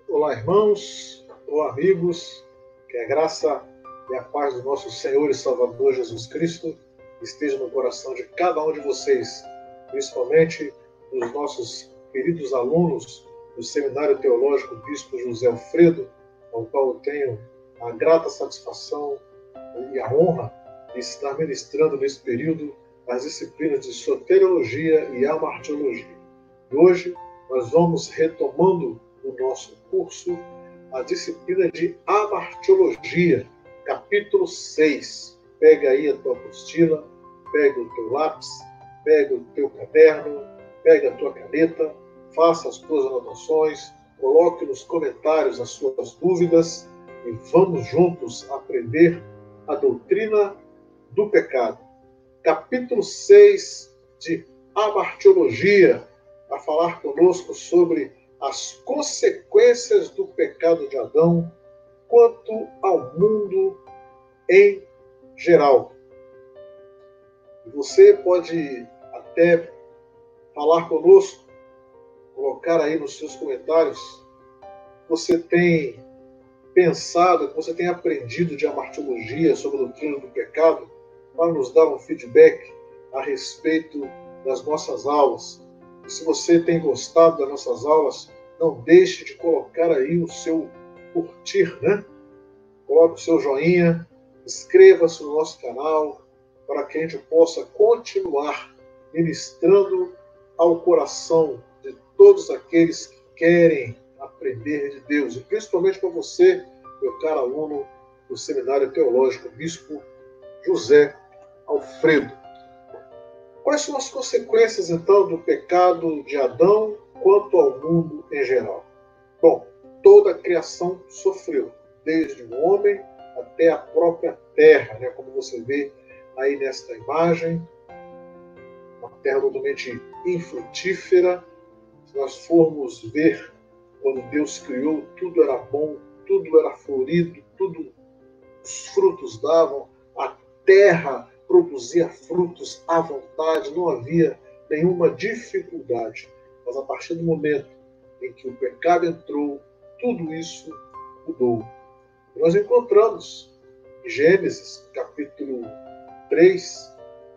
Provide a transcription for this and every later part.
Olá, irmãos, olá, amigos, que a graça e a paz do nosso Senhor e Salvador Jesus Cristo esteja no coração de cada um de vocês, principalmente dos nossos queridos alunos do Seminário Teológico Bispo José Alfredo, ao qual eu tenho a grata satisfação e a honra de estar ministrando nesse período as disciplinas de soteriologia e amartiologia. E hoje nós vamos retomando o nosso curso a disciplina de amartiologia, capítulo 6. Pega aí a tua apostila, pega o teu lápis, pega o teu caderno, pega a tua caneta, faça as tuas anotações, coloque nos comentários as suas dúvidas e vamos juntos aprender a doutrina do pecado. Capítulo 6 de amartiologia, a falar conosco sobre as consequências do pecado de Adão quanto ao mundo em geral. Você pode até falar conosco, colocar aí nos seus comentários, você tem pensado, você tem aprendido de amartiologia sobre a doutrina do pecado, para nos dar um feedback a respeito das nossas aulas. E se você tem gostado das nossas aulas, não deixe de colocar aí o seu curtir, né? Coloque o seu joinha, inscreva-se no nosso canal, para que a gente possa continuar ministrando ao coração de todos aqueles que querem aprender de Deus, e principalmente para você, meu caro aluno do Seminário Teológico Bispo José Alfredo. Quais são as consequências, então, do pecado de Adão quanto ao mundo em geral? Bom, toda a criação sofreu, desde o homem até a própria terra, né? Como você vê aí nesta imagem, uma terra totalmente infrutífera. Se nós formos ver, quando Deus criou, tudo era bom, tudo era florido, tudo os frutos davam, a terra produzia frutos à vontade, não havia nenhuma dificuldade. Mas a partir do momento em que o pecado entrou, tudo isso mudou. E nós encontramos em Gênesis, capítulo 3,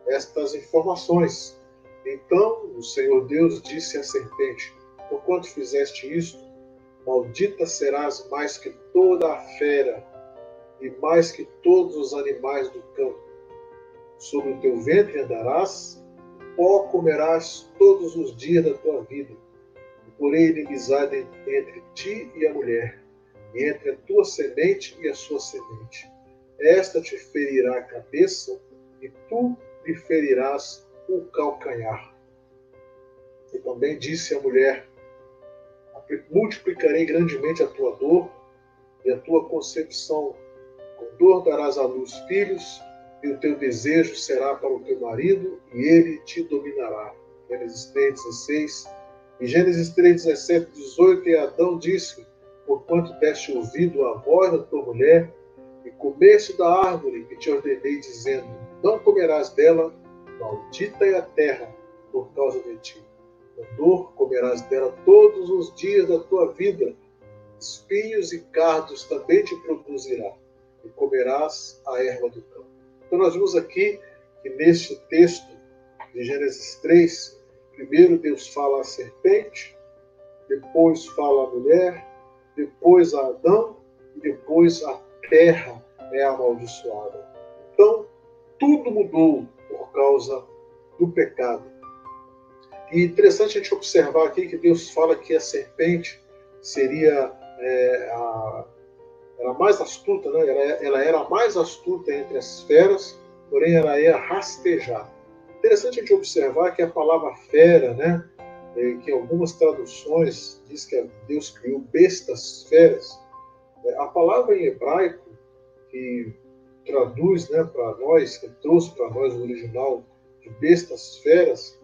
estas informações. Então o Senhor Deus disse à serpente: porquanto fizeste isto, maldita serás mais que toda a fera e mais que todos os animais do campo. Sobre o teu ventre andarás, pó comerás todos os dias da tua vida. E porei inimizade entre ti e a mulher, e entre a tua semente e a sua semente. Esta te ferirá a cabeça, e tu lhe ferirás o calcanhar. E também disse a mulher: multiplicarei grandemente a tua dor e a tua concepção. Com dor darás à luz filhos, e o teu desejo será para o teu marido, e ele te dominará. Gênesis 3:16. E Gênesis 3:17, 18, e Adão disse: porquanto deste ouvido à voz da tua mulher, e comeste da árvore que te ordenei, dizendo: não comerás dela, maldita é a terra por causa de ti. Com dor comerás dela todos os dias da tua vida, espinhos e cardos também te produzirá, e comerás a erva do campo. Então nós vimos aqui que neste texto de Gênesis 3, primeiro Deus fala à serpente, depois fala à mulher, depois a Adão, e depois a terra é amaldiçoada. Então, tudo mudou por causa do pecado. E interessante a gente observar aqui que Deus fala que a serpente seria era mais astuta, né? Ela era a mais astuta entre as feras, porém ela ia rastejar. Interessante a gente observar que a palavra fera, né? Que em algumas traduções diz que Deus criou bestas feras. A palavra em hebraico que traduz, né, para nós, que trouxe para nós o original de bestas feras,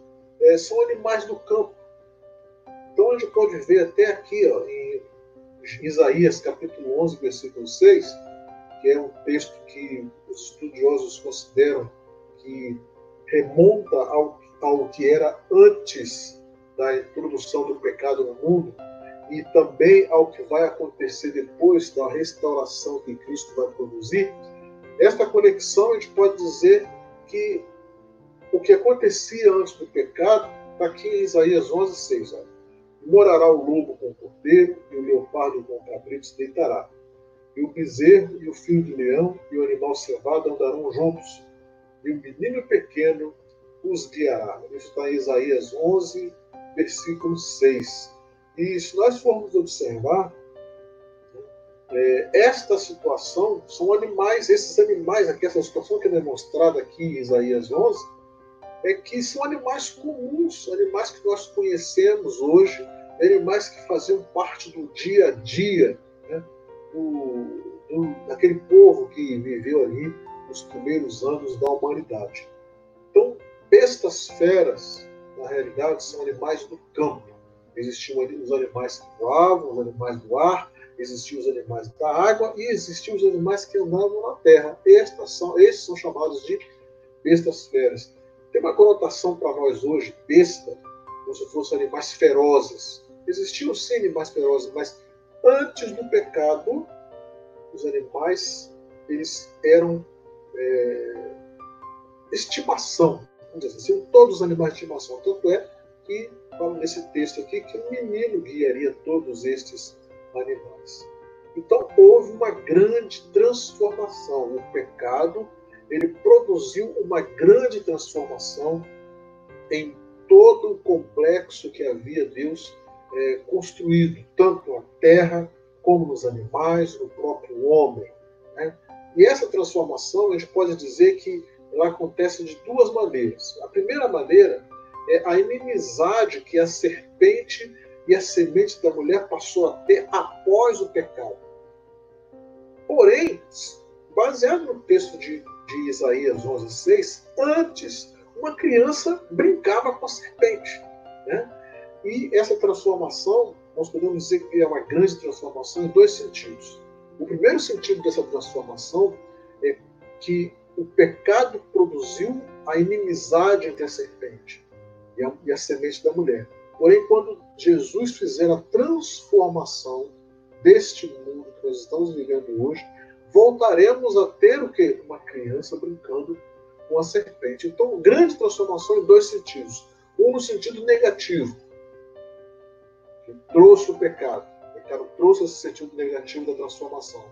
são animais do campo. Então a gente pode ver até aqui, ó, em Isaías capítulo 11, versículo 6, que é um texto que os estudiosos consideram que remonta ao que era antes da introdução do pecado no mundo. e também ao que vai acontecer depois da restauração que Cristo vai produzir, esta conexão a gente pode dizer que o que acontecia antes do pecado está aqui em Isaías 11:6. Morará o lobo com o cordeiro, e o leopardo com o cabrito se deitará. E o bezerro e o filho do leão e o animal cevado andarão juntos, e o menino pequeno os guiará. Isso está em Isaías 11, versículo 6. E se nós formos observar, esta situação são animais, esses animais aqui, essa situação que é demonstrada aqui em Isaías 11, é que são animais comuns, animais que nós conhecemos hoje, animais que faziam parte do dia a dia, né, daquele povo que viveu ali nos primeiros anos da humanidade. Então, bestas feras, na realidade, são animais do campo. Existiam os animais que voavam, os animais do ar, existiam os animais da água e existiam os animais que andavam na terra. Esses são chamados de bestas feras. Tem uma conotação para nós hoje, besta, como se fossem animais ferozes. Existiam sim animais ferozes, mas antes do pecado, os animais eles eram estimação. Vamos dizer assim, todos os animais de estimação. Tanto é que, fala nesse texto aqui, que um menino guiaria todos estes animais. Então, houve uma grande transformação. O pecado ele produziu uma grande transformação em todo o complexo que havia Deus construído, tanto na terra, como nos animais, no próprio homem. Né? E essa transformação, a gente pode dizer que ela acontece de duas maneiras. A primeira maneira é a inimizade que a serpente e a semente da mulher passou a ter após o pecado. Porém, baseado no texto de Isaías 11:6, antes uma criança brincava com a serpente. Né? E essa transformação, nós podemos dizer que é uma grande transformação em dois sentidos. O primeiro sentido dessa transformação é que o pecado produziu a inimizade entre a serpente e a semente da mulher. Porém, quando Jesus fizer a transformação deste mundo que nós estamos vivendo hoje, voltaremos a ter o quê? Uma criança brincando com a serpente. Então, grande transformação em dois sentidos. Um no sentido negativo, que trouxe o pecado. O pecado trouxe esse sentido negativo da transformação.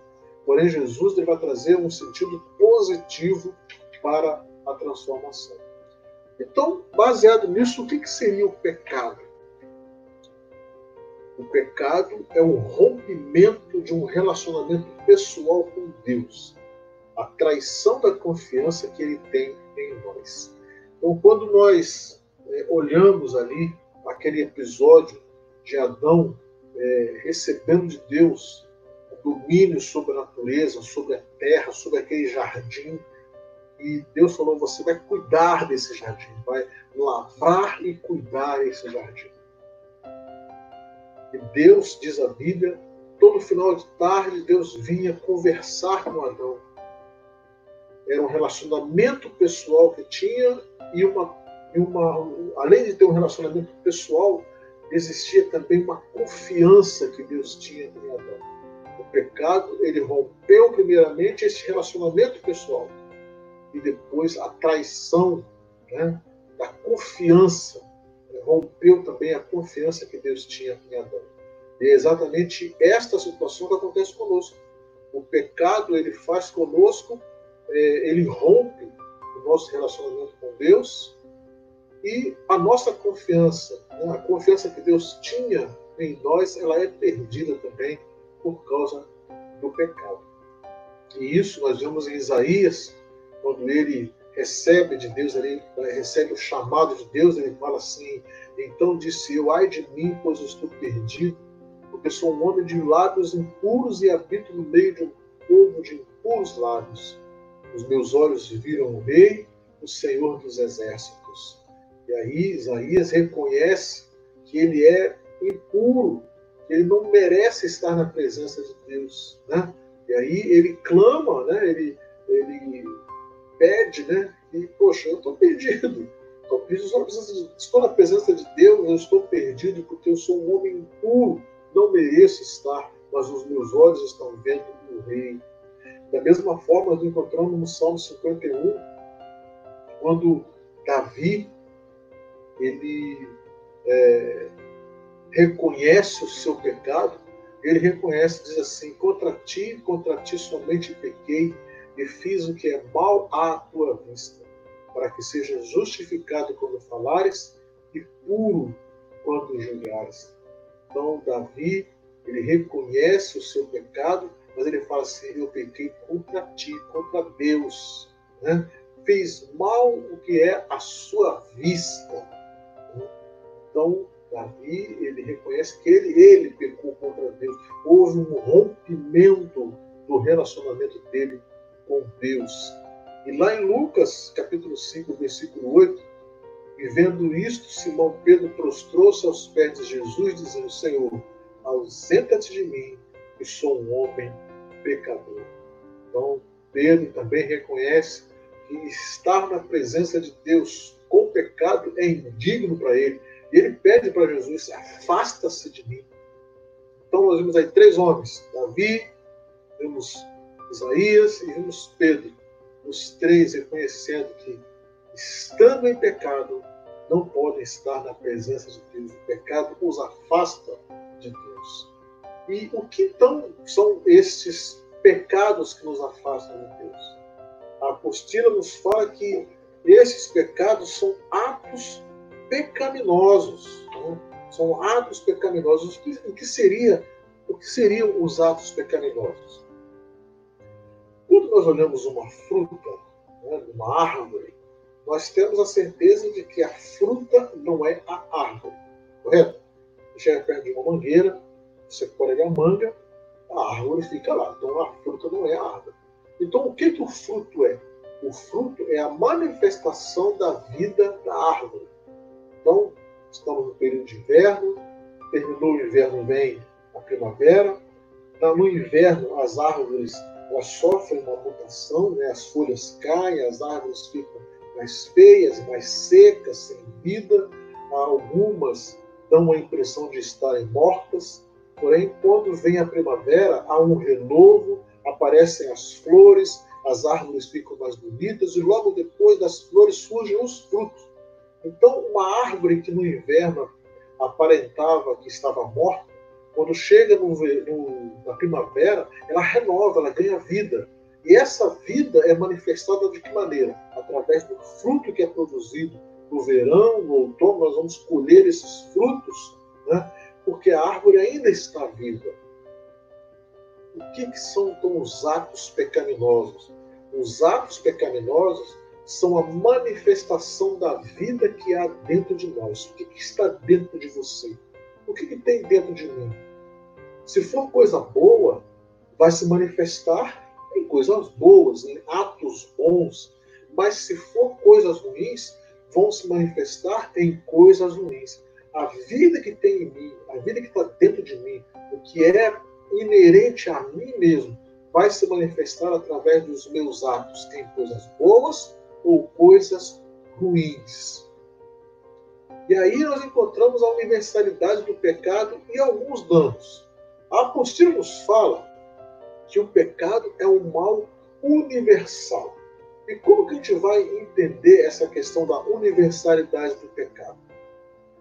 Porém, Jesus ele vai trazer um sentido positivo para a transformação. Então, baseado nisso, o que seria o pecado? O pecado é o rompimento de um relacionamento pessoal com Deus. A traição da confiança que Ele tem em nós. Então, quando nós olhamos ali aquele episódio de Adão recebendo de Deus o domínio sobre a natureza, sobre a terra, sobre aquele jardim, e Deus falou, você vai cuidar desse jardim, vai lavrar e cuidar desse jardim. E Deus, diz a Bíblia, todo final de tarde Deus vinha conversar com Adão. Era um relacionamento pessoal que tinha e além de ter um relacionamento pessoal, existia também uma confiança que Deus tinha em Adão. O pecado, ele rompeu primeiramente esse relacionamento pessoal e depois a traição, né, da confiança. Rompeu também a confiança que Deus tinha em Adão. E é exatamente esta situação que acontece conosco. O pecado, ele faz conosco, ele rompe o nosso relacionamento com Deus e a nossa confiança, né, a confiança que Deus tinha em nós, ela é perdida também por causa do pecado. E isso nós vemos em Isaías, quando ele recebe de Deus, ele recebe o chamado de Deus, ele fala assim, então disse eu, ai de mim, pois eu estou perdido, porque sou um homem de lábios impuros e habito no meio de um povo de impuros lábios. Os meus olhos viram o Rei, o Senhor dos Exércitos. E aí Isaías reconhece que ele é impuro, que ele não merece estar na presença de Deus. Né? E aí ele clama, né? ele pede, né? E, poxa, eu estou perdido. Estou na presença de Deus, eu estou perdido porque eu sou um homem impuro, não mereço estar, mas os meus olhos estão vendo o Rei. Da mesma forma, nós encontramos no Salmo 51, quando Davi, ele reconhece o seu pecado, ele reconhece, diz assim: contra ti somente pequei, e fiz o que é mal à tua vista, para que sejas justificado quando falares e puro quando julgares. Então, Davi, ele reconhece o seu pecado, mas ele fala assim: eu pequei contra ti, contra Deus, né? Fiz mal o que é a sua vista. Né? Então, Davi, ele reconhece que ele pecou contra Deus. Houve um rompimento do relacionamento dele com Deus. E lá em Lucas, capítulo 5, versículo 8, e vendo isto, Simão Pedro prostrou-se aos pés de Jesus, dizendo: Senhor, ausenta-te de mim, que sou um homem pecador. Então, Pedro também reconhece que estar na presença de Deus com pecado é indigno para ele. E ele pede para Jesus: afasta-se de mim. Então nós vimos aí 3 homens: Davi, vimos Isaías e vimos Pedro. Os 3 reconhecendo que, estando em pecado, não podem estar na presença de Deus. O pecado os afasta de Deus. E o que então são estes pecados que nos afastam de Deus? A apostila nos fala que esses pecados são atos pecaminosos. Né? São atos pecaminosos. O que seriam os atos pecaminosos? Quando nós olhamos uma fruta, né, uma árvore, nós temos a certeza de que a fruta não é a árvore. Correto? Você chega perto de uma mangueira, você colhe a manga, a árvore fica lá. Então a fruta não é a árvore. Então o que o fruto é? O fruto é a manifestação da vida da árvore. Então, estamos no período de inverno, terminou o inverno, vem a primavera. No inverno, as árvores elas sofrem uma mutação, né? As folhas caem, as árvores ficam mais feias, mais secas, sem vida. Algumas dão a impressão de estarem mortas. Porém, quando vem a primavera, há um renovo, aparecem as flores, as árvores ficam mais bonitas e logo depois das flores surgem os frutos. Então, uma árvore que no inverno aparentava que estava morta, quando chega na primavera, ela renova, ela ganha vida. E essa vida é manifestada de que maneira? Através do fruto que é produzido no verão, no outono, nós vamos colher esses frutos, né? Porque a árvore ainda está viva. O que são então os atos pecaminosos? Os atos pecaminosos são a manifestação da vida que há dentro de nós. O que está dentro de você? O que tem dentro de mim? Se for coisa boa, vai se manifestar em coisas boas, em atos bons. Mas se for coisas ruins, vão se manifestar em coisas ruins. A vida que tem em mim, a vida que está dentro de mim, o que é inerente a mim mesmo, vai se manifestar através dos meus atos em coisas boas ou coisas ruins. E aí nós encontramos a universalidade do pecado e alguns danos. A apostila nos fala que o pecado é um mal universal. E como que a gente vai entender essa questão da universalidade do pecado?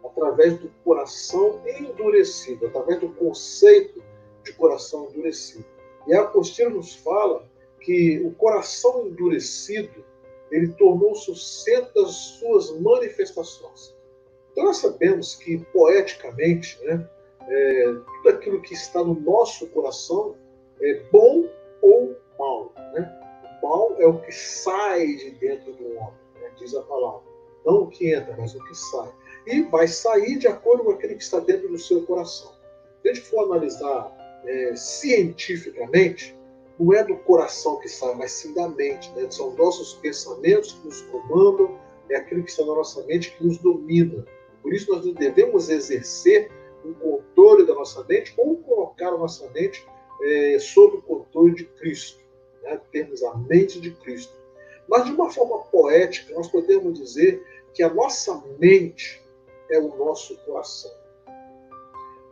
Através do coração endurecido, através do conceito de coração endurecido. E a apostila nos fala que o coração endurecido, ele tornou-se o centro das suas manifestações. Então nós sabemos que, poeticamente, né, tudo aquilo que está no nosso coração é bom ou mal. Né? O mal é o que sai de dentro do homem, né, diz a palavra. Não o que entra, mas o que sai. E vai sair de acordo com aquilo que está dentro do seu coração. Se a gente for analisar cientificamente, não é do coração que sai, mas sim da mente. Né? São nossos pensamentos que nos comandam, é aquilo que está na nossa mente que nos domina. Por isso nós devemos exercer um controle da nossa mente ou colocar a nossa mente sob o controle de Cristo. Né? Termos a mente de Cristo. Mas de uma forma poética, nós podemos dizer que a nossa mente é o nosso coração.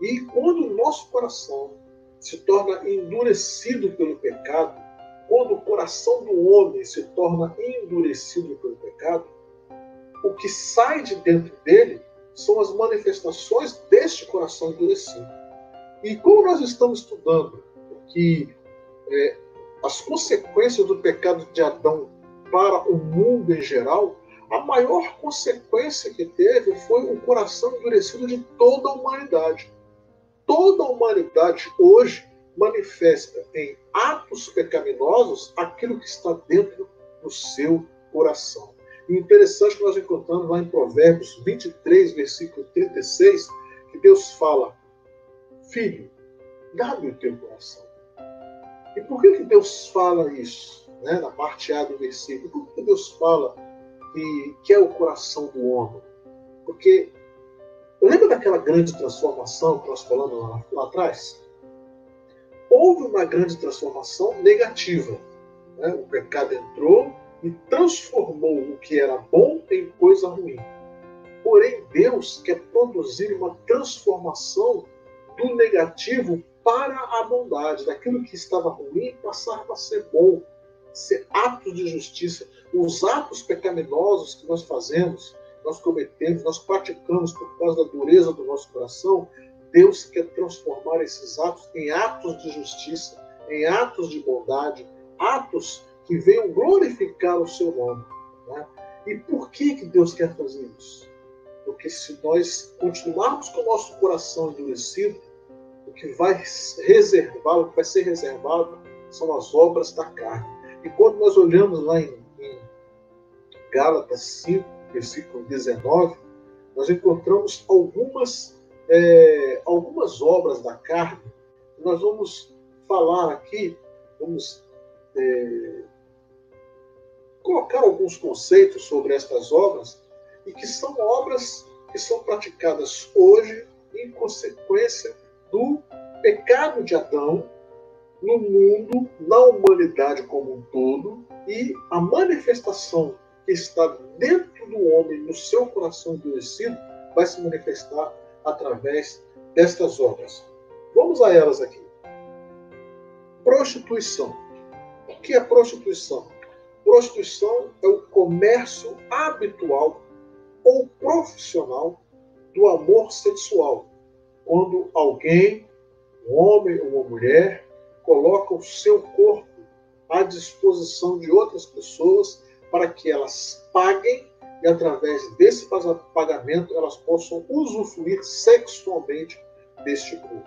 E quando o nosso coração se torna endurecido pelo pecado, quando o coração do homem se torna endurecido pelo pecado, o que sai de dentro dele são as manifestações deste coração endurecido. E como nós estamos estudando que as consequências do pecado de Adão para o mundo em geral, a maior consequência que teve foi o coração endurecido de toda a humanidade. Toda a humanidade hoje manifesta em atos pecaminosos aquilo que está dentro do seu coração. E interessante que nós encontramos lá em Provérbios 23, versículo 36, que Deus fala: filho, dá-me o teu coração. E por que Deus fala isso? Na parte A do versículo. Por que Deus fala que é o coração do homem? Porque lembra daquela grande transformação que nós falamos lá atrás? Houve uma grande transformação negativa. O pecado entrou e transformou o que era bom em coisa ruim. Porém, Deus quer produzir uma transformação do negativo para a bondade, daquilo que estava ruim passar a ser bom, ser atos de justiça. Os atos pecaminosos que nós fazemos, nós cometemos, nós praticamos por causa da dureza do nosso coração, Deus quer transformar esses atos em atos de justiça, em atos de bondade, atos que venham glorificar o seu nome. E por que Deus quer fazer isso? Porque se nós continuarmos com o nosso coração endurecido, o que vai reservar, o que vai ser reservado são as obras da carne. E quando nós olhamos lá em Gálatas 5, versículo 19, nós encontramos algumas obras da carne. Nós vamos falar aqui, vamos colocar alguns conceitos sobre estas obras, e que são obras que são praticadas hoje em consequência do pecado de Adão no mundo, na humanidade como um todo, e a manifestação que está dentro do homem, no seu coração endurecido, vai se manifestar através destas obras. Vamos a elas aqui. Prostituição. O que é prostituição? Prostituição é o comércio habitual ou profissional do amor sexual, quando alguém, um homem ou uma mulher, coloca o seu corpo à disposição de outras pessoas para que elas paguem e, através desse pagamento, elas possam usufruir sexualmente deste corpo.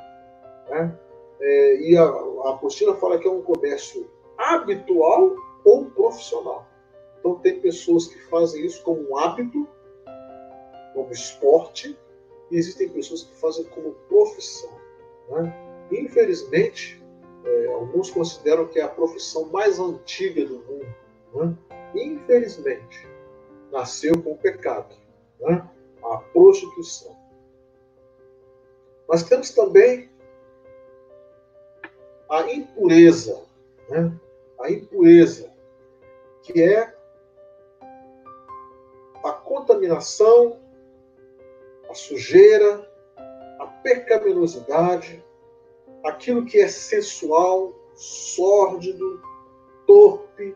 E a apostila fala que é um comércio habitual ou profissional. Então, tem pessoas que fazem isso como um hábito, como esporte, e existem pessoas que fazem como profissão. Infelizmente, alguns consideram que é a profissão mais antiga do mundo. Infelizmente, nasceu com o pecado, a prostituição. Mas temos também a impureza, a impureza, que é a contaminação, a sujeira, a pecaminosidade, aquilo que é sensual, sórdido, torpe,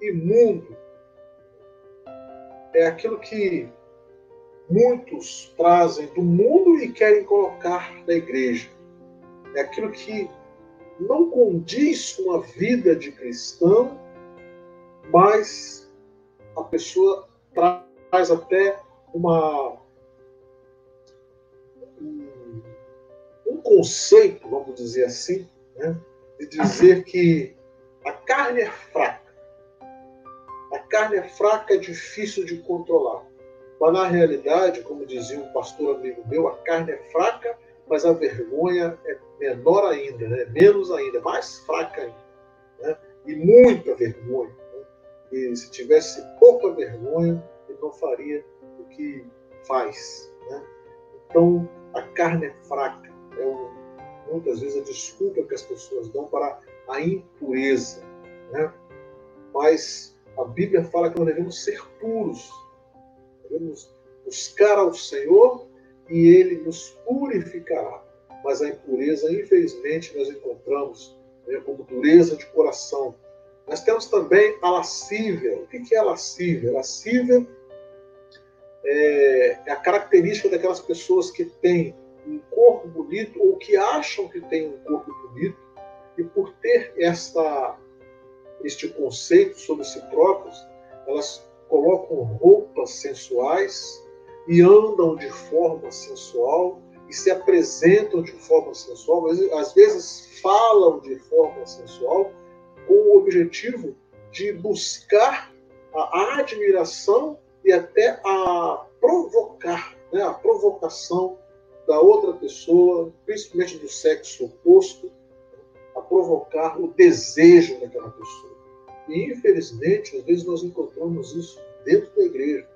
imundo. É aquilo que muitos trazem do mundo e querem colocar na igreja. É aquilo que não condiz com a vida de cristão, mas a pessoa traz até um conceito, vamos dizer assim, de dizer que a carne é fraca. A carne é fraca, é difícil de controlar. Mas, na realidade, como dizia um pastor amigo meu, a carne é fraca, mas a vergonha é menor ainda, menos ainda, mais fraca ainda. E muita vergonha. E se tivesse pouca vergonha, ele não faria o que faz. Então, a carne é fraca. Muitas vezes a desculpa que as pessoas dão para a impureza. Mas a Bíblia fala que nós devemos ser puros. Devemos buscar ao Senhor e ele nos purificará. Mas a impureza, infelizmente, nós encontramos, né, como dureza de coração. Nós temos também a lascívia. O que é a lascívia? A lascívia é a característica daquelas pessoas que têm um corpo bonito ou que acham que têm um corpo bonito, e por ter este conceito sobre si próprios, elas colocam roupas sensuais e andam de forma sensual e se apresentam de forma sensual, mas às vezes falam de forma sensual com o objetivo de buscar a admiração e até a provocar, né, a provocação da outra pessoa, principalmente do sexo oposto, a provocar o desejo daquela pessoa. E, infelizmente, às vezes nós encontramos isso dentro da igreja.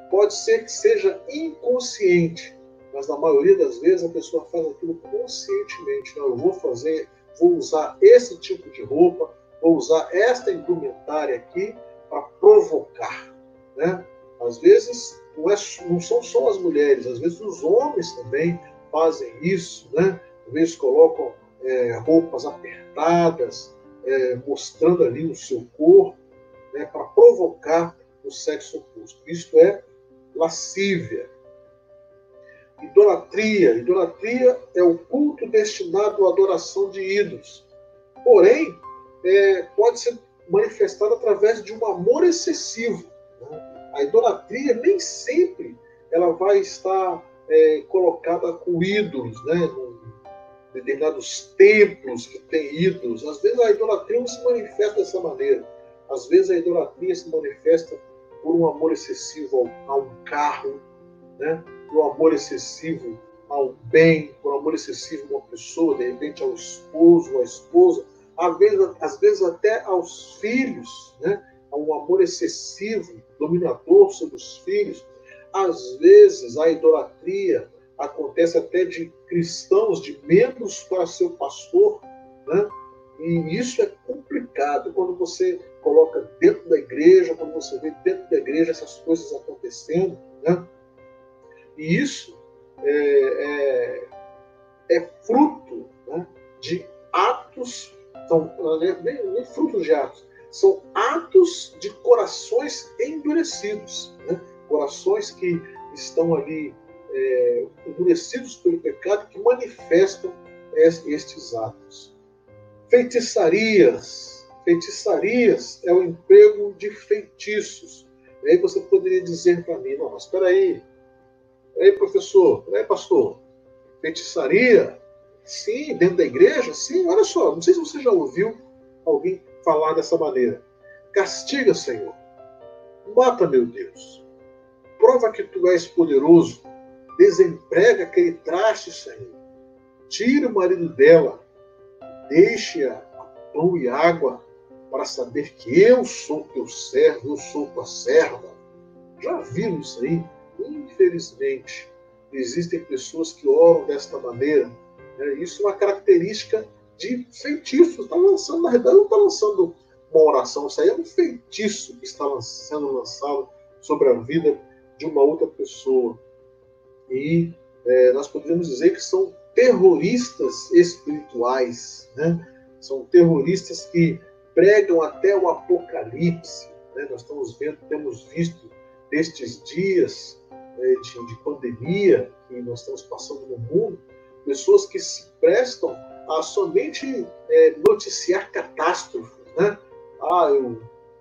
Pode ser que seja inconsciente, mas na maioria das vezes a pessoa faz aquilo conscientemente. Não, eu vou usar esse tipo de roupa, vou usar esta indumentária aqui para provocar, né? Às vezes não são só as mulheres, às vezes os homens também fazem isso, né? Às vezes colocam roupas apertadas, mostrando ali o seu corpo, né, para provocar o sexo oposto. Isto é lascívia. Idolatria. Idolatria é o culto destinado à adoração de ídolos. Porém, pode ser manifestado através de um amor excessivo. Né? A idolatria nem sempre ela vai estar colocada com ídolos, né? Determinados templos que têm ídolos. Às vezes a idolatria não se manifesta dessa maneira. Às vezes a idolatria se manifesta por um amor excessivo a um carro, né? Por um amor excessivo ao bem, por um amor excessivo a uma pessoa, de repente ao esposo, à esposa, às vezes até aos filhos, né? A um amor excessivo, dominador sobre os filhos. Às vezes a idolatria acontece até de cristãos, de membros para seu pastor, né? E isso é complicado quando você coloca dentro da igreja, quando você vê dentro da igreja essas coisas acontecendo, né? E isso é fruto, né, de atos, nem fruto de atos, são atos de corações endurecidos, né? Corações que estão ali endurecidos pelo pecado, que manifestam estes atos. Feitiçarias. Feitiçarias é o emprego de feitiços. E aí você poderia dizer para mim, não, mas espera aí, professor, espera aí, pastor, feitiçaria? Sim, dentro da igreja? Sim, olha só, não sei se você já ouviu alguém falar dessa maneira. Castiga, Senhor. Mata, meu Deus. Prova que tu és poderoso. Desemprega aquele traste, Senhor. Tira o marido dela. Deixe-a a pão e água para saber que eu sou teu servo, eu sou tua serva. Já viram isso aí? Infelizmente, existem pessoas que oram desta maneira. Né? Isso é uma característica de feitiço. Está lançando, na verdade, não está lançando uma oração. Isso aí é um feitiço que está sendo lançado sobre a vida de uma outra pessoa. E nós poderíamos dizer que são terroristas espirituais, né? São terroristas que pregam até o apocalipse, né? Nós temos visto nestes dias de pandemia que nós estamos passando no mundo, pessoas que se prestam a somente noticiar catástrofes, né?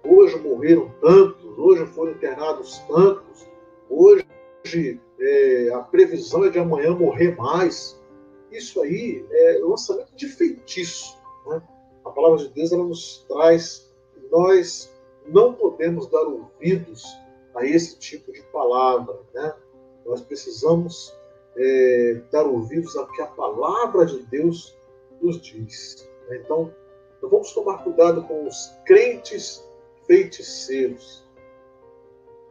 Hoje morreram tantos, hoje foram internados tantos, hoje a previsão é de amanhã morrer mais. Isso aí é lançamento de feitiço, né? A palavra de Deus ela nos traz que nós não podemos dar ouvidos a esse tipo de palavra, né? Nós precisamos dar ouvidos ao que a palavra de Deus nos diz. Então, vamos tomar cuidado com os crentes feiticeiros.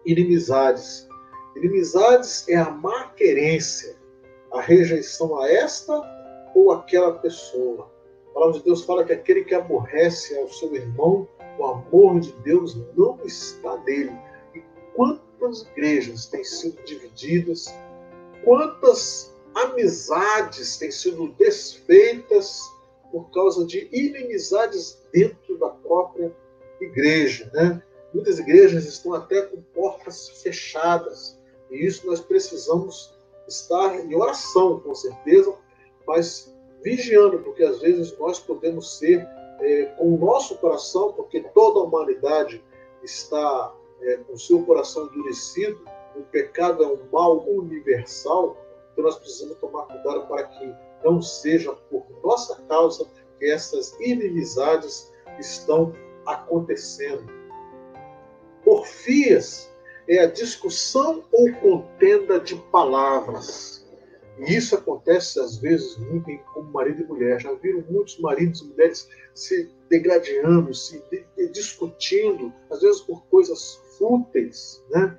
Inimizades. Inimizades é a má querência, a rejeição a esta ou aquela pessoa. A palavra de Deus fala que aquele que aborrece ao seu irmão, o amor de Deus não está nele. E quantas igrejas têm sido divididas Quantas amizades têm sido desfeitas por causa de inimizades dentro da própria igreja, né? Muitas igrejas estão até com portas fechadas, e isso nós precisamos estar em oração, com certeza, mas vigiando, porque às vezes nós podemos ser com o nosso coração, porque toda a humanidade está com o seu coração endurecido, o pecado é um mal universal, então nós precisamos tomar cuidado para que não seja por nossa causa que essas inimizades estão acontecendo. Porfias é a discussão ou contenda de palavras. E isso acontece, às vezes, muito como marido e mulher. Já viram muitos maridos e mulheres se degladiando, se discutindo, às vezes por coisas fúteis, né?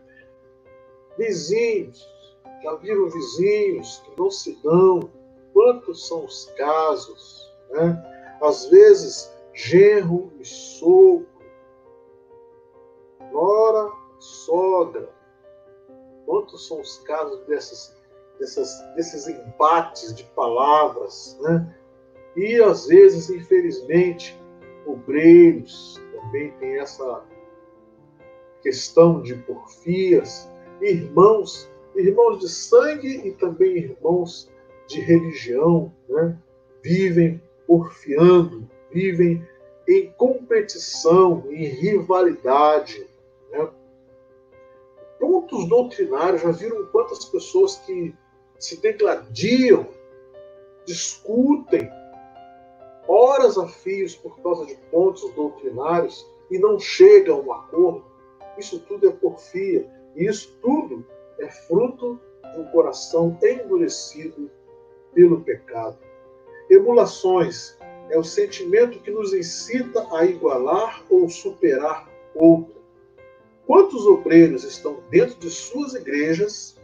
Vizinhos, já viram vizinhos que não se dão? Quantos são os casos, né? Às vezes, genro e sogro, nora, sogra. Quantos são os casos desses embates de palavras, né? E, às vezes, infelizmente, obreiros também tem essa questão de porfias, irmãos de sangue e também irmãos de religião, né? Vivem porfiando, vivem em competição, em rivalidade, né? Pontos doutrinários, já viram quantas pessoas que se degladiam, discutem horas a fios por causa de pontos doutrinários e não chegam a um acordo? Isso tudo é porfia, e isso tudo é fruto de um coração endurecido pelo pecado. Emulações é o sentimento que nos incita a igualar ou superar outro. Quantos obreiros estão dentro de suas igrejas,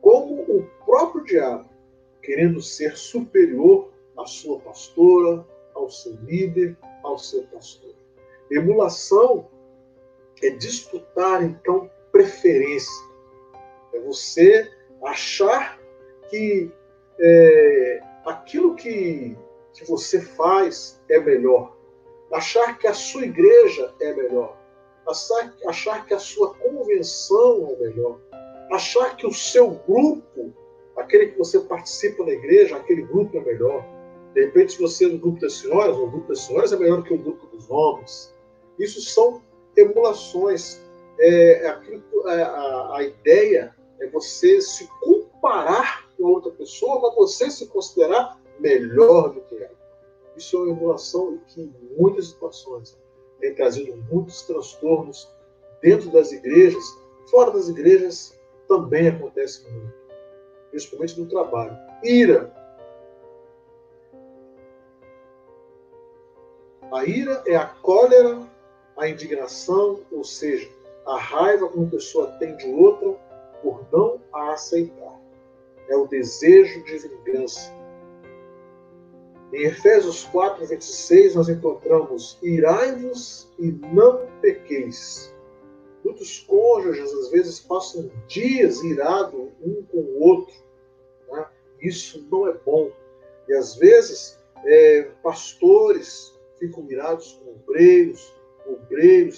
como o próprio diabo, querendo ser superior à sua pastora, ao seu líder, ao seu pastor? Emulação é disputar, então, preferência. É você achar que aquilo que você faz é melhor. Achar que a sua igreja é melhor. Achar que a sua convenção é melhor. Achar que o seu grupo, aquele que você participa na igreja, aquele grupo é melhor. De repente, se você é do grupo das senhoras, o grupo das senhoras é melhor que o grupo dos homens. Isso são emulações. A ideia é você se comparar com outra pessoa, mas você se considerar melhor do que ela. Isso é uma emulação que, em muitas situações, tem trazido muitos transtornos dentro das igrejas. Fora das igrejas também acontece muito, principalmente no trabalho. Ira. A ira é a cólera, a indignação, ou seja, a raiva que uma pessoa tem de outra por não a aceitar. É o desejo de vingança. Em Efésios 4, 26, nós encontramos: irai-vos e não pequeis. Muitos cônjuges, às vezes, passam dias irados um com o outro, né? Isso não é bom. E, às vezes, pastores ficam irados com obreiros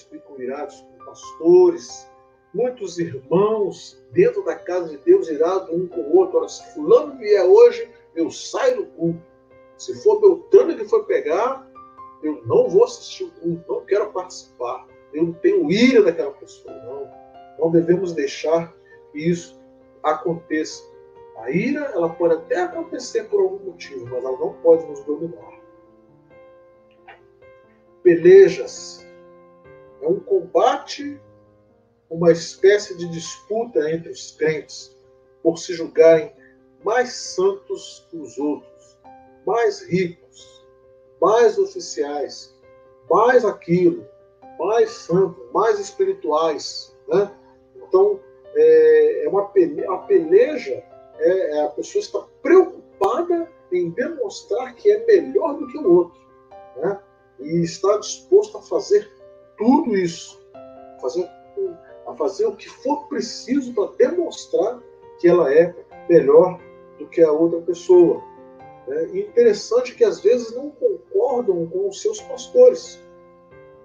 ficam irados com pastores. Muitos irmãos, dentro da casa de Deus, irados um com o outro. Ora, se fulano vier hoje, eu saio do culto. Se for Beltrano que for pegar, eu não vou assistir o culto, não quero participar. Eu não tenho ira daquela pessoa, não. Não devemos deixar que isso aconteça. A ira, ela pode até acontecer por algum motivo, mas ela não pode nos dominar. Pelejas. É um combate, uma espécie de disputa entre os crentes por se julgarem mais santos que os outros, mais ricos, mais oficiais, mais aquilo, mais santos, mais espirituais, né? Então, a peleja a pessoa está preocupada em demonstrar que é melhor do que o outro, né? E está disposto a fazer tudo isso, a fazer o que for preciso para demonstrar que ela é melhor do que a outra pessoa. E interessante que às vezes não concordam com os seus pastores.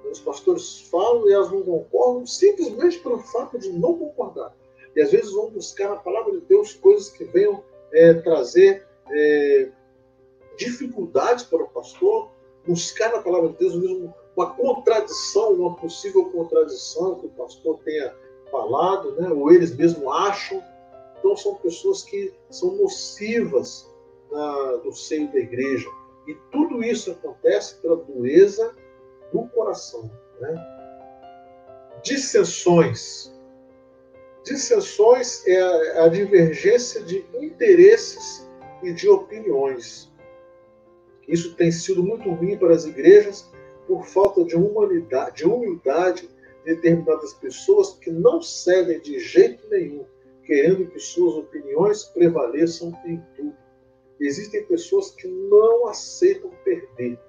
Os pastores falam e elas não concordam simplesmente pelo fato de não concordar. E às vezes vão buscar na palavra de Deus coisas que venham trazer dificuldades para o pastor, buscar na palavra de Deus mesmo uma contradição, uma possível contradição que o pastor tenha falado, né? Ou eles mesmos acham. Então são pessoas que são nocivas no seio da igreja. E tudo isso acontece pela dureza do coração. Dissensões. Dissensões é a divergência de interesses e de opiniões. Isso tem sido muito ruim para as igrejas por falta de humildade de determinadas pessoas que não cedem de jeito nenhum, querendo que suas opiniões prevaleçam em tudo. Existem pessoas que não aceitam perder.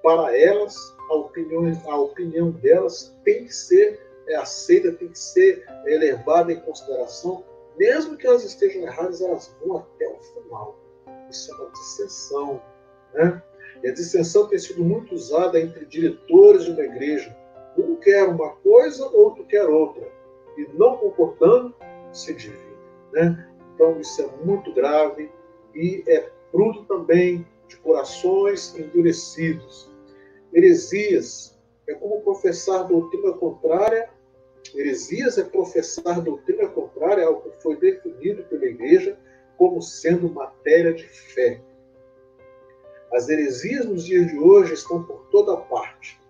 Para elas, a opinião delas tem que ser aceita, tem que ser levada em consideração, mesmo que elas estejam erradas, elas vão até o final. Isso é uma dissensão. E a dissensão tem sido muito usada entre diretores de uma igreja. Um quer uma coisa, outro quer outra. E não concordando, se divide. Então isso é muito grave e é fruto também de corações endurecidos. Heresias é como professar doutrina contrária. Heresias é professar doutrina contrária ao que foi definido pela igreja como sendo matéria de fé. As heresias nos dias de hoje estão por toda parte.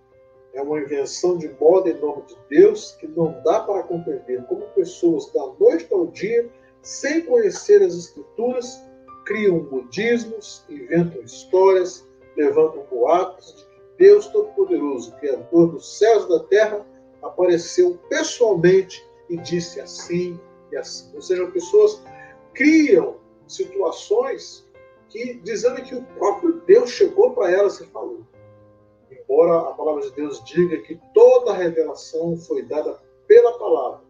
É uma invenção de moda em nome de Deus que não dá para compreender como pessoas da noite ao dia, sem conhecer as Escrituras, criam modismos, inventam histórias, levantam boatos de que Deus Todo-Poderoso, Criador dos céus e da terra, apareceu pessoalmente e disse assim e assim. Ou seja, pessoas criam situações dizendo que o próprio Deus chegou para elas e falou. Embora a palavra de Deus diga que toda a revelação foi dada pela palavra.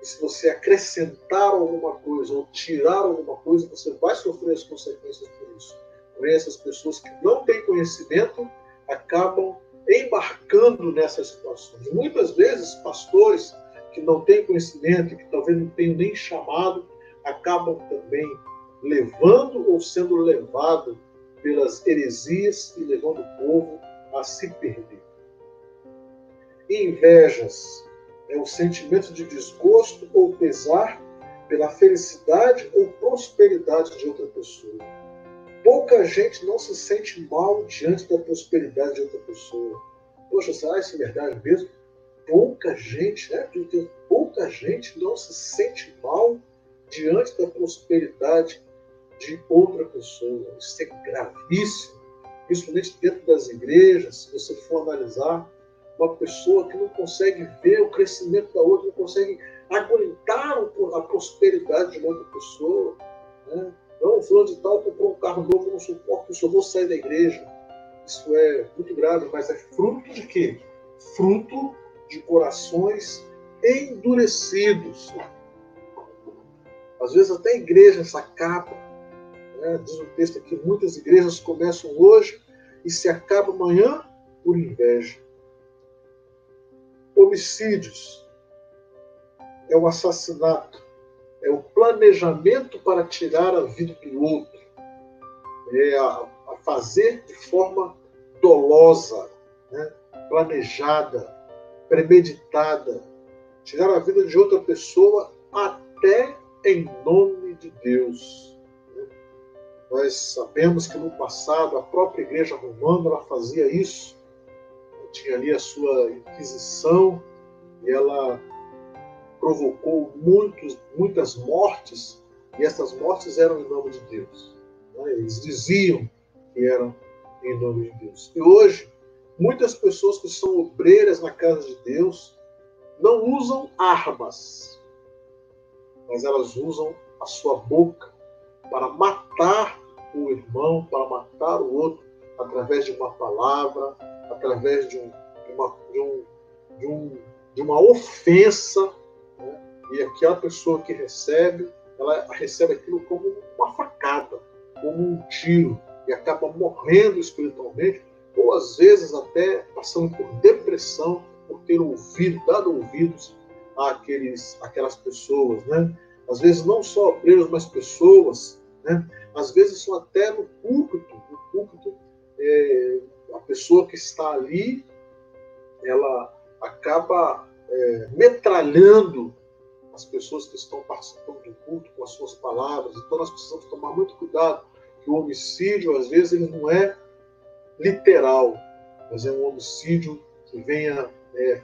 E se você acrescentar alguma coisa ou tirar alguma coisa, você vai sofrer as consequências por isso. Porém, essas pessoas que não têm conhecimento acabam embarcando nessas situações. Muitas vezes, pastores que não têm conhecimento, que talvez não tenham nem chamado, acabam também levando ou sendo levado pelas heresias e levando o povo a se perder. Invejas é o sentimento de desgosto ou pesar pela felicidade ou prosperidade de outra pessoa. Pouca gente não se sente mal diante da prosperidade de outra pessoa. Poxa, será isso verdade mesmo? Pouca gente não se sente mal diante da prosperidade de outra pessoa. Isso é gravíssimo, principalmente dentro das igrejas. Se você for analisar, uma pessoa que não consegue ver o crescimento da outra, não consegue aguentar a prosperidade de uma outra pessoa. Não, fulano de tal comprou um carro novo, eu não suporto isso, eu vou sair da igreja. Isso é muito grave, mas é fruto de quê? Fruto de corações endurecidos. Às vezes até a igreja se acaba. Diz o texto aqui, muitas igrejas começam hoje e se acabam amanhã por inveja. Homicídios é o assassinato, é o planejamento para tirar a vida do outro, é a fazer de forma dolosa, planejada, premeditada, tirar a vida de outra pessoa até em nome de Deus. Nós sabemos que no passado a própria igreja romana ela fazia isso. Ela tinha ali a sua Inquisição e ela provocou muitas mortes, e essas mortes eram em nome de Deus. Eles diziam que eram em nome de Deus. E hoje, muitas pessoas que são obreiras na casa de Deus não usam armas, mas elas usam a sua boca para matar o irmão, para matar o outro, através de uma palavra, através de uma ofensa, e aquela pessoa que recebe, ela recebe aquilo como uma facada, como um tiro, e acaba morrendo espiritualmente, ou às vezes até passando por depressão, por ter dado ouvidos àquelas pessoas, né? Às vezes não só obreiros, mas pessoas, né? Às vezes são até no púlpito, a pessoa que está ali, ela acaba metralhando as pessoas que estão participando do culto com as suas palavras. Então nós precisamos tomar muito cuidado, que o homicídio, às vezes, ele não é literal, mas é um homicídio que venha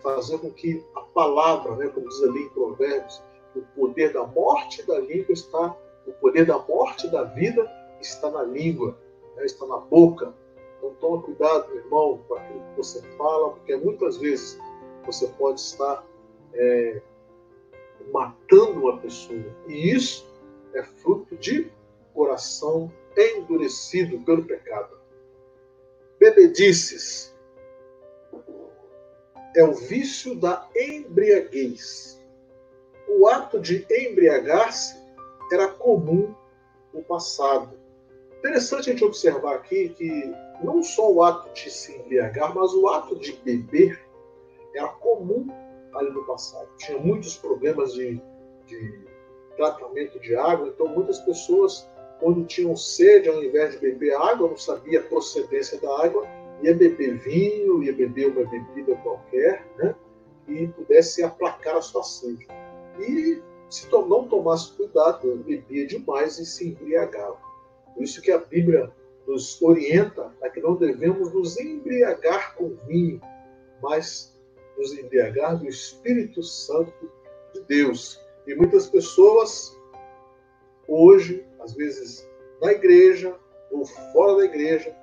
fazer com que a palavra, né, como diz ali em Provérbios, o poder da morte da língua está, o poder da morte da vida está na língua, né, está na boca. Então toma cuidado, meu irmão, com aquilo que você fala, porque muitas vezes você pode estar matando uma pessoa. E isso é fruto de coração endurecido pelo pecado. Bebedices é o vício da embriaguez. O ato de embriagar-se era comum no passado. Interessante a gente observar aqui que não só o ato de se embriagar, mas o ato de beber era comum ali no passado. Tinha muitos problemas de tratamento de água, então muitas pessoas, quando tinham sede, ao invés de beber água, não sabia a procedência da água, ia beber vinho, ia beber uma bebida qualquer, né? E pudesse aplacar a sua sede. E se não tomasse cuidado, bebia demais e se embriagava. Por isso que a Bíblia nos orienta a que não devemos nos embriagar com vinho, mas nos embriagar do Espírito Santo de Deus. E muitas pessoas hoje, às vezes na igreja ou fora da igreja,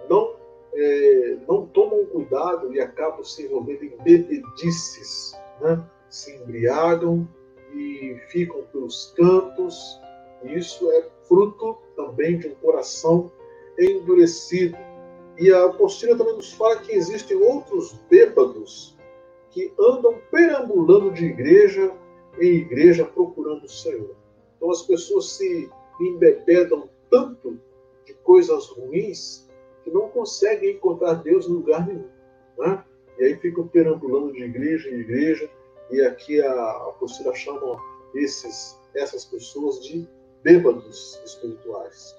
não tomam cuidado e acabam se envolvendo em bebedices, né? Se embriagam e ficam pelos cantos. E isso é fruto também de um coração endurecido. E a apostila também nos fala que existem outros bêbados que andam perambulando de igreja em igreja procurando o Senhor. Então as pessoas se embebedam tanto de coisas ruins que não conseguem encontrar Deus em lugar nenhum, né? E aí ficam perambulando de igreja em igreja, e aqui a apostila chama essas pessoas de bêbados espirituais.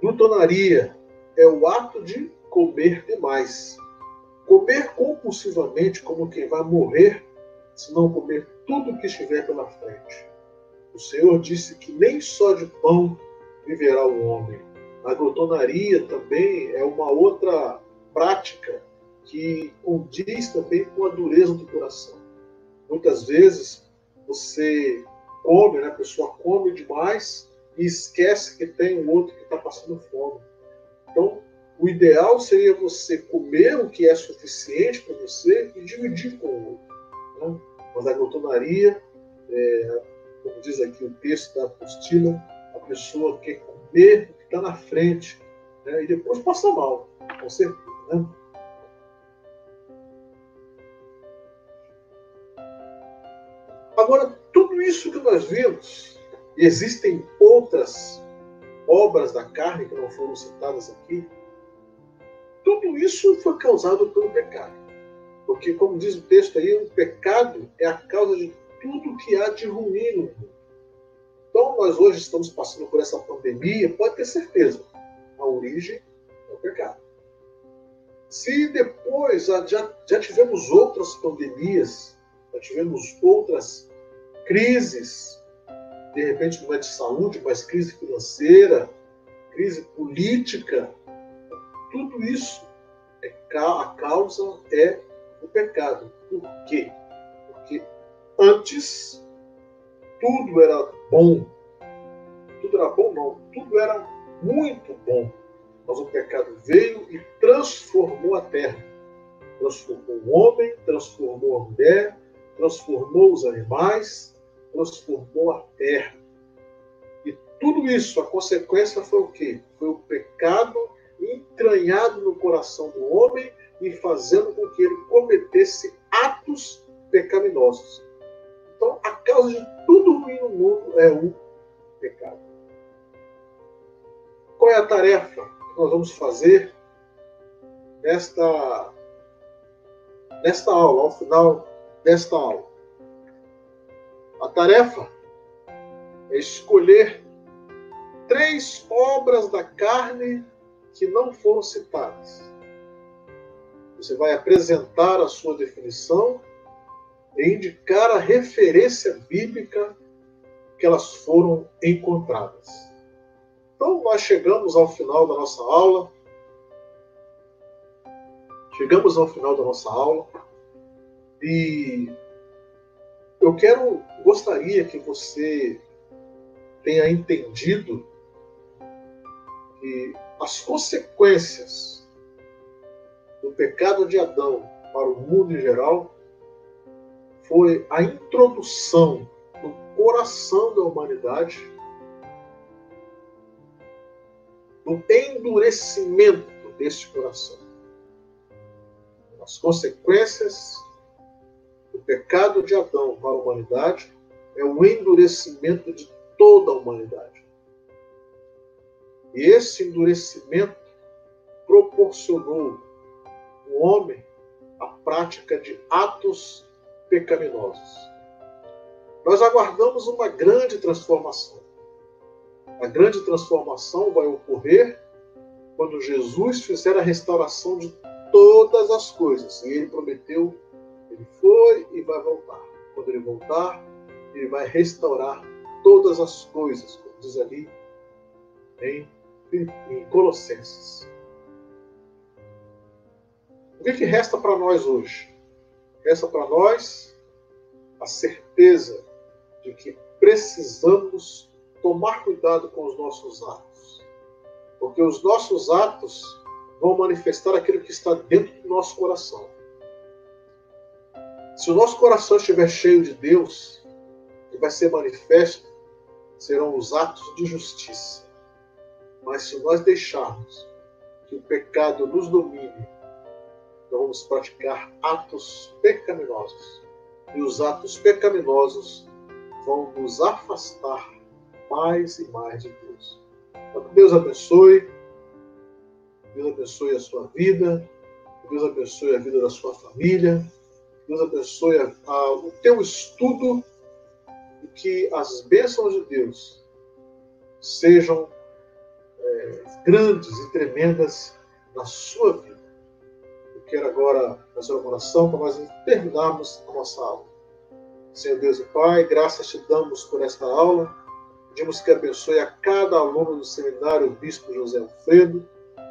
Glutonaria é o ato de comer demais. Comer compulsivamente como quem vai morrer se não comer tudo que estiver pela frente. O Senhor disse que nem só de pão viverá o homem. A glutonaria também é uma outra prática que condiz também com a dureza do coração. Muitas vezes você come, né, a pessoa come demais e esquece que tem um outro que está passando fome. Então, o ideal seria você comer o que é suficiente para você e dividir com o outro, né? Mas a glutonaria, como diz aqui o texto da apostila, a pessoa quer comer o que está na frente, né? E depois passa mal, com certeza, né? Agora, tudo isso que nós vimos, e existem outras obras da carne que não foram citadas aqui, tudo isso foi causado pelo pecado. Porque, como diz o texto aí, o pecado é a causa de tudo que há de ruim no mundo. Então, nós hoje estamos passando por essa pandemia, pode ter certeza, a origem é o pecado. Se depois já tivemos outras pandemias, já tivemos outras crises, de repente não é de saúde, mas crise financeira, crise política, tudo isso, a causa é o pecado. Por quê? Porque antes tudo era bom. Tudo era bom, não. Tudo era muito bom. Mas o pecado veio e transformou a terra. Transformou o homem, transformou a mulher, transformou os animais, transformou a terra. E tudo isso, a consequência foi o quê? Foi o pecado entranhado no coração do homem e fazendo com que ele cometesse atos pecaminosos. Então, a causa de tudo ruim no mundo é o pecado. Qual é a tarefa que nós vamos fazer nesta aula, ao final desta aula? A tarefa é escolher 3 obras da carne que não foram citadas. Você vai apresentar a sua definição e indicar a referência bíblica que elas foram encontradas. Então, nós chegamos ao final da nossa aula. E eu gostaria que você tenha entendido que as consequências do pecado de Adão para o mundo em geral foi a introdução no coração da humanidade do endurecimento deste coração. As consequências do pecado de Adão para a humanidade é o endurecimento de toda a humanidade. E esse endurecimento proporcionou ao homem a prática de atos pecaminosos. Nós aguardamos uma grande transformação. A grande transformação vai ocorrer quando Jesus fizer a restauração de todas as coisas. E ele prometeu, ele foi e vai voltar. Quando ele voltar, ele vai restaurar todas as coisas, como diz ali em Colossenses. O que resta para nós hoje? Resta para nós a certeza de que precisamos tomar cuidado com os nossos atos. Porque os nossos atos vão manifestar aquilo que está dentro do nosso coração. Se o nosso coração estiver cheio de Deus, o que vai ser manifesto serão os atos de justiça. Mas se nós deixarmos que o pecado nos domine, nós vamos praticar atos pecaminosos. E os atos pecaminosos vão nos afastar mais e mais de Deus. Então, que Deus abençoe. Deus abençoe a sua vida. Deus abençoe a vida da sua família. Deus abençoe o teu estudo e que as bênçãos de Deus sejam grandes e tremendas na sua vida. Eu quero agora fazer uma oração para nós terminarmos a nossa aula. Senhor Deus e Pai, graças te damos por esta aula. Pedimos que abençoe a cada aluno do seminário Bispo José Alfredo,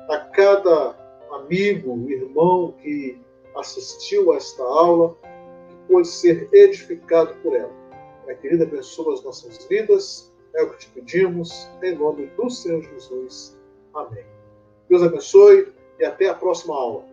a cada amigo, irmão que assistiu a esta aula, que pôde ser edificado por ela. Pai querido, abençoa as nossas vidas, é o que te pedimos, em nome do Senhor Jesus. Amém. Deus abençoe e até a próxima aula.